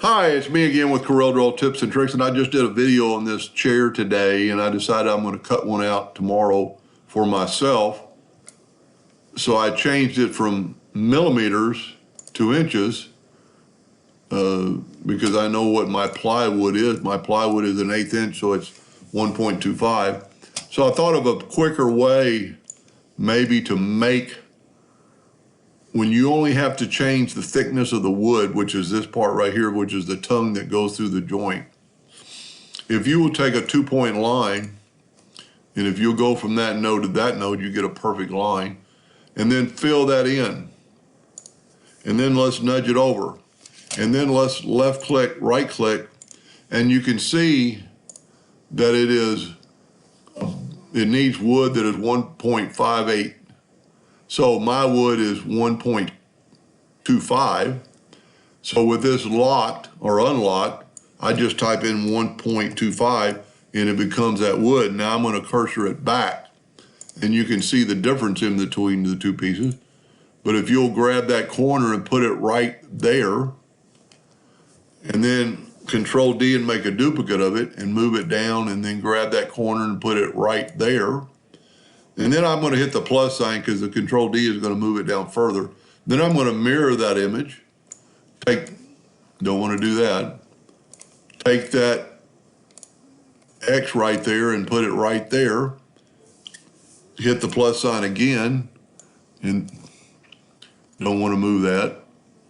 Hi, it's me again with Corel Draw Tips and Tricks, and I just did a video on this chair today, and I decided I'm going to cut one out tomorrow for myself. So I changed it from millimeters to inches because I know what my plywood is. My plywood is an 1/8 inch, so it's 1.25. So I thought of a quicker way maybe to make, when you only have to change the thickness of the wood, which is this part right here, which is the tongue that goes through the joint. If you will take a 2-point line, and if you'll go from that node to that node, you get a perfect line, and then fill that in. And then let's nudge it over. And then let's left click, right click, and you can see that it needs wood that is 1.58. So my wood is 1.25. So with this locked or unlocked, I just type in 1.25 and it becomes that wood. Now I'm going to cursor it back and you can see the difference in between the two pieces. But if you'll grab that corner and put it right there and then Control D and make a duplicate of it and move it down and then grab that corner and put it right there. And then I'm going to hit the plus sign because the Control D is going to move it down further. Then I'm going to mirror that image. Don't want to do that. Take that X right there and put it right there. Hit the plus sign again and don't want to move that.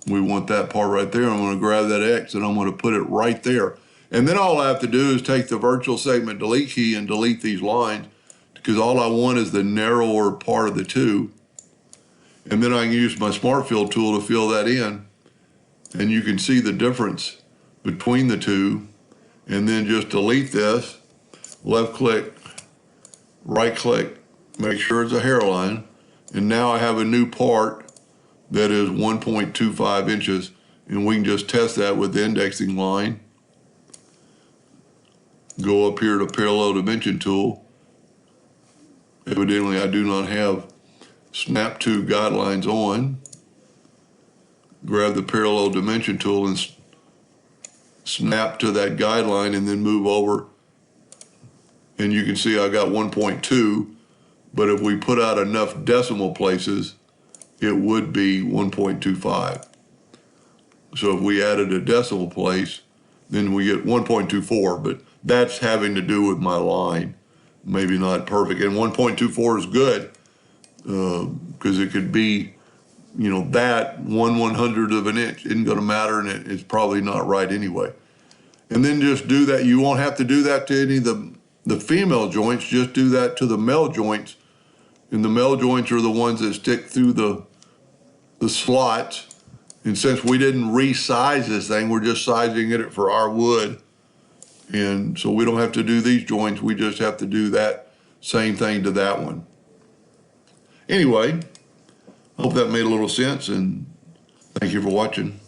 We want that part right there. I'm going to grab that X and I'm going to put it right there. And then all I have to do is take the virtual segment delete key and delete these lines, because all I want is the narrower part of the two. And then I can use my Smart Fill tool to fill that in. And you can see the difference between the two. And then just delete this, left click, right click, make sure it's a hairline. And now I have a new part that is 1.25 inches. And we can just test that with the indexing line. Go up here to Parallel Dimension tool. Evidently, I do not have Snap to guidelines on. Grab the Parallel Dimension tool and snap to that guideline and then move over. And you can see I got 1.2, but if we put out enough decimal places, it would be 1.25. So if we added a decimal place, then we get 1.24, but that's having to do with my line. Maybe not perfect, and 1.24 is good because it could be, that 1/100th of an inch isn't going to matter, and it's probably not right anyway. And then just do that. You won't have to do that to any of the female joints. Just do that to the male joints, and the male joints are the ones that stick through the slots. And since we didn't resize this thing, we're just sizing it for our wood. And so we don't have to do these joints. We just have to do that same thing to that one. Anyway, hope that made a little sense, and thank you for watching.